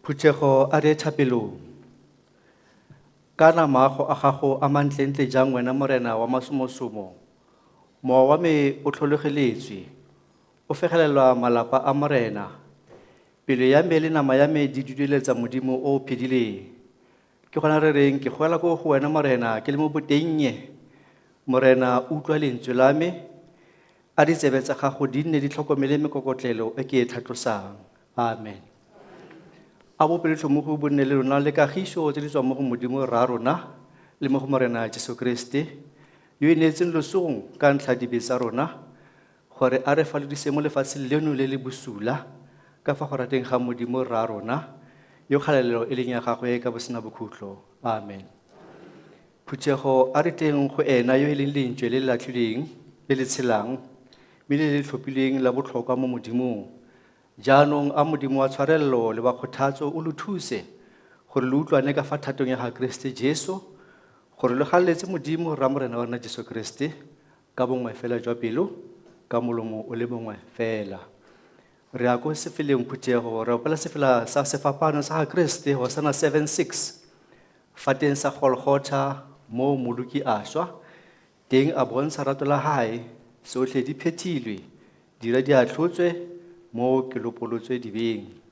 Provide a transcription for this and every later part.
Phuthego a re thapelong. Kana maago a gago a mantlentle jang wena morena wa masomosomo. Mowa wa me o tlhologeletswe. O fegelelwa malapa a morena. Pelo ya me le nama ya me di dudueletsa Modimo o phedileng. Ke gona re reng ke goela ko go wena morena ke le mo botennye. Morena o utlwa lentswe la me. A ditsebe tsa gago di nne di tlhokomele mekokotlelo e ke e tlhatlosang. Amen. A bopelo mo go bonne le rona le kagišo tse di tswang mo go Modimo ra rona le mo go morena Jesu Kriste yo e neetseng losong ka ntlha dibe tsa rona gore a re falodise mo lefatsheng leno le le bosula ka fa go rateng ga Modimo ra rona yo kgalelo e leng ya gagwe ka bosena bokhutlo. Amen. Phuthego a re teng go ena yo e leng lentswe le le latlhilweng le le tshelang mme le le tlhophilweng la botlhokwa mo Modimong. Jaanong a Modimo wa tshwarello le wa kgothatso o lo thuse gore le utlwane ka fa thatong ya ga Kriste Jesu gore le galetse Modimo ra morena wa rona Jesu Kriste ka bongwe fela jwa pelo ka molomo o le bongwe fela. Re a ko sefeleng Phuthego re opela sefela sa sefapano sa ga Kriste Hosana 7:6 fa teng sa Golgotha mo moloki a šwa teng a bontsha rato la hae sotlhe di phethilwe dira di atlhotswe mo ke lopolotswe dibeng.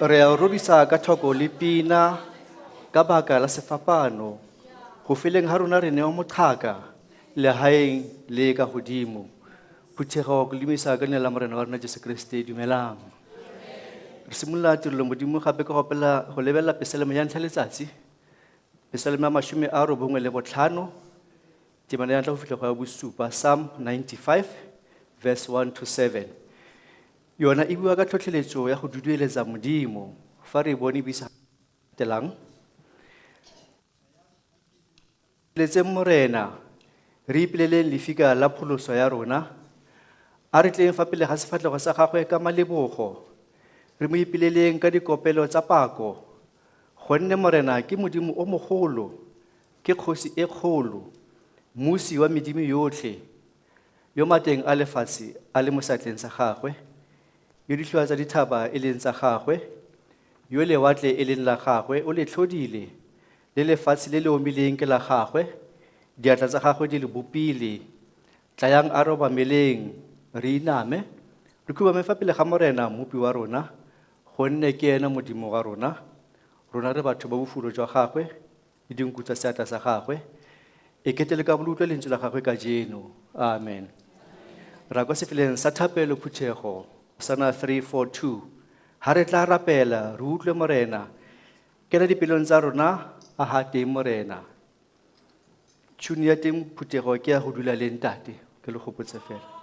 Re a robisa ka thoko le pina ka baka la sefapano. Ho feleng ha rona re newa moqhaka lehaeng le ka hodimo. Phuthego go lemisa ka leina la Morena wa rona Jesu Kriste, dumelang. Re simolla tirelo Modimo gape ka go lebelela peselemo ya ntlha letsatsi. Peselemo ya 95, temana ya ntlha go fihla go ya bosupa, Psalm 95 verse 1 to 7. Yona e bua ka tlhotlheletso ya go dudueletsa Modimo fa re bone bisa telang. Letseng Morena re ipeleleng lefika la pholoso ya rona. A re tleng fa pele ga sefatlhego sa gagwe ka malebogo. Re mo ipeleleng ka dikopelo tsa pako. Gonne Morena ke Modimo o mogolo, ke kgosi e kgolo, Mmusi wa medimo yotlhe, yo mateng a lefatshe a le mo seatleng sa gagwe, yo ditlhwa tsa dithaba e leng tsa gagwe, yo lewatle e leng la gagwe, o le tlhodile, le lefatshe le le omileng ke la gagwe, diatla tsa gagwe di le bopile, tlayang a roba meleng, re iname, re khubame fa pele ga Morena mmupi wa rona, gonne ke ena Modimo wa rona, rona re batho ba bofulo jwa gagwe, le dinku tsa seatla sa gagwe, e ketele ka bolutlo lentswe la gagwe ka jeno. Amen. Ra kwa sefeleng sa thapelo phuthego, Sana 3:4-2. Ha re tla rapela, re utlwe Morena, kena dipelong tsa rona, a ha teng Morena. Tšhuni ya teng phuthego ke ya go dula le ntate, ke le kgopotse fela.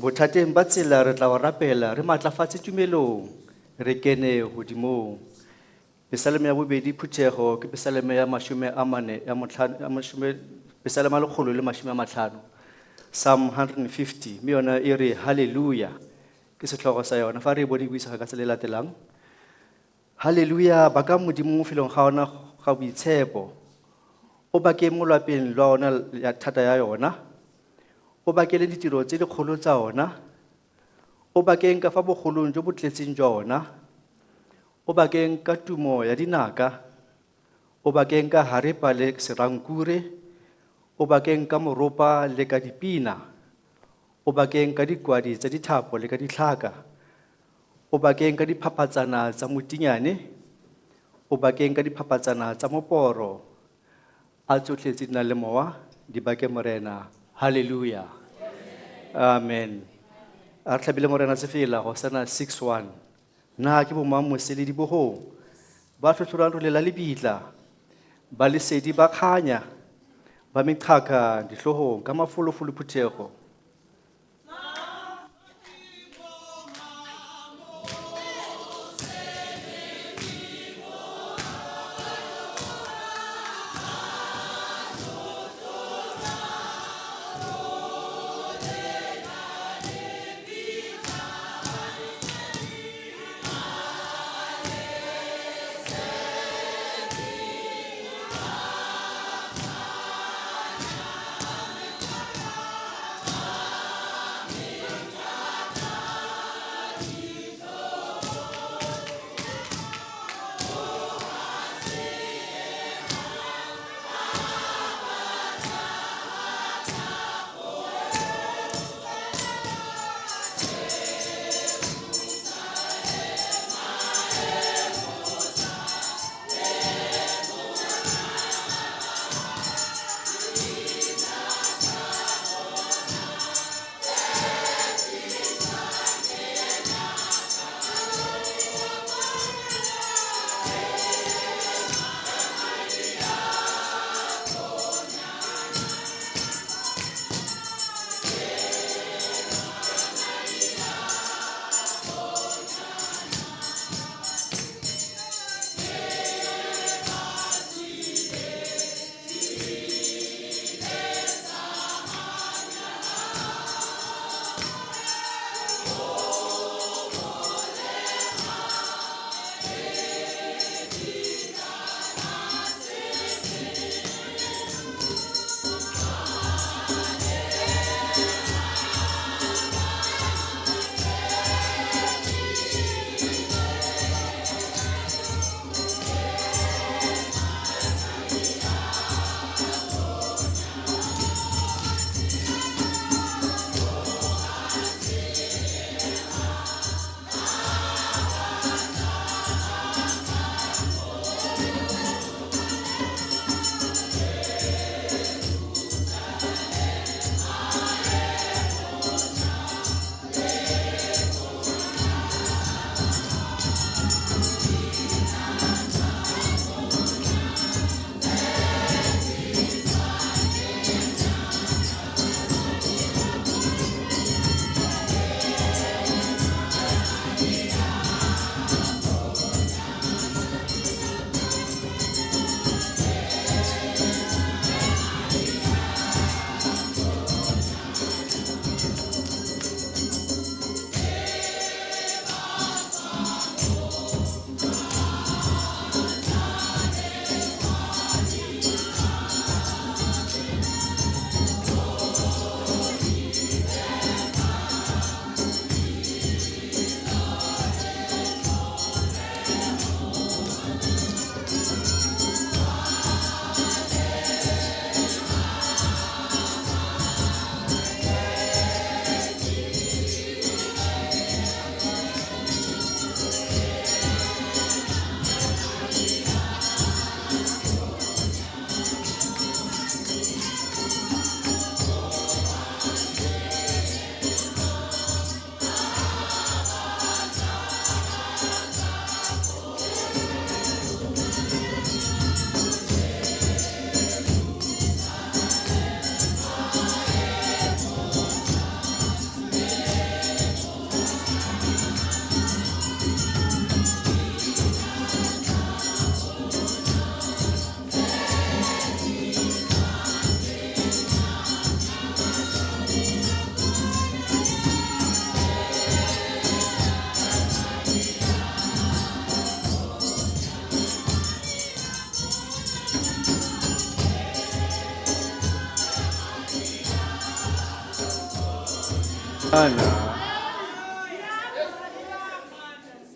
Bothateng ba tsela re tla o rapela re matlafatse tumelong re kene hodimong. Pesaleme ya bobedi Phuthego ke pesaleme ya mashome a mane ya motlhano ya mashome pesaleme ya 150. Psalm 150 mme yona e re hallelujah ke setlhogo sa yona fa re bone buisega ka se le latelang. Hallelujah ba ka modimo mo felong ga ona ga boitshepo. O bakeng mo lapeng lwa ona ya thata ya yona. O bakele ditiro tse dikgolo tsa ona. O bakeng ka fa bogolong jo bo tletseng jwa ona. O bakeng ka tumo ya dinaka. O bakeng ka haripa le serankure. O bakeng ka moropa le ka dipina. O bakeng ka dikwadi tsa dithapo le ka ditlhaka. O bakeng ka diphapatsana tsa motinyane. O bakeng ka diphapatsana tsa moporo. A tsotlhe tse di nang le mowa di bake morena. Hallelujah. Amen. A re tlhabile morena sefela Hosana 6:1. Na ke bomang moseledi bohong. Ba tlhotlhorang rolela lebitla. Ba lesedi ba kganya. Ba meqhaka dihlohong ka mafolofolo Phuthego.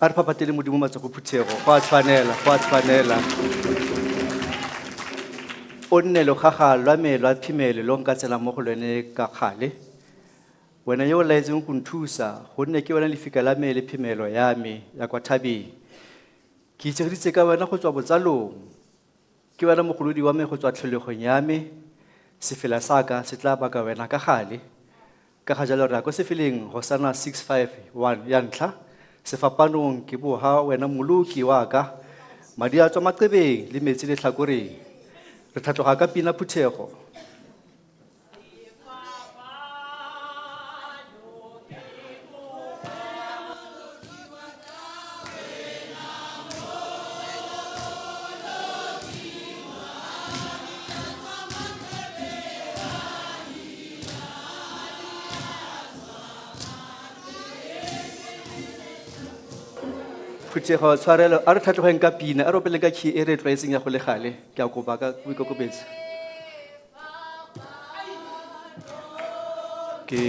a re phaphatele modimo matsogo phuthego go a tshwanela o nne logaga lwa me lwa phimele lo nka tsela mo go lwene ka kgale wena yo o laetseng go nthusa gonne ke wena lefika la me le phimelo ya me ya kwa thabeng ke itsegeditse ka wena go tswa botsalong ke wena mogolodi wa me go tswa tlholegong ya me sefela sa ka se tla baka wena ka gale ka ga jalo re ya ko sefeleng Hosana 6:1 ya ntlha sefapanong ke boha wena moloki wa ka madi a tswa maqebeng le metsi le tlhakoreng re tlhatloga ka pina phuthego phuthego tshwarelo a re tlhatlogeng ka pina a re opeleng ka key e re tlwaetseng ya go le gale ke a kopa ka o ikokobetse ke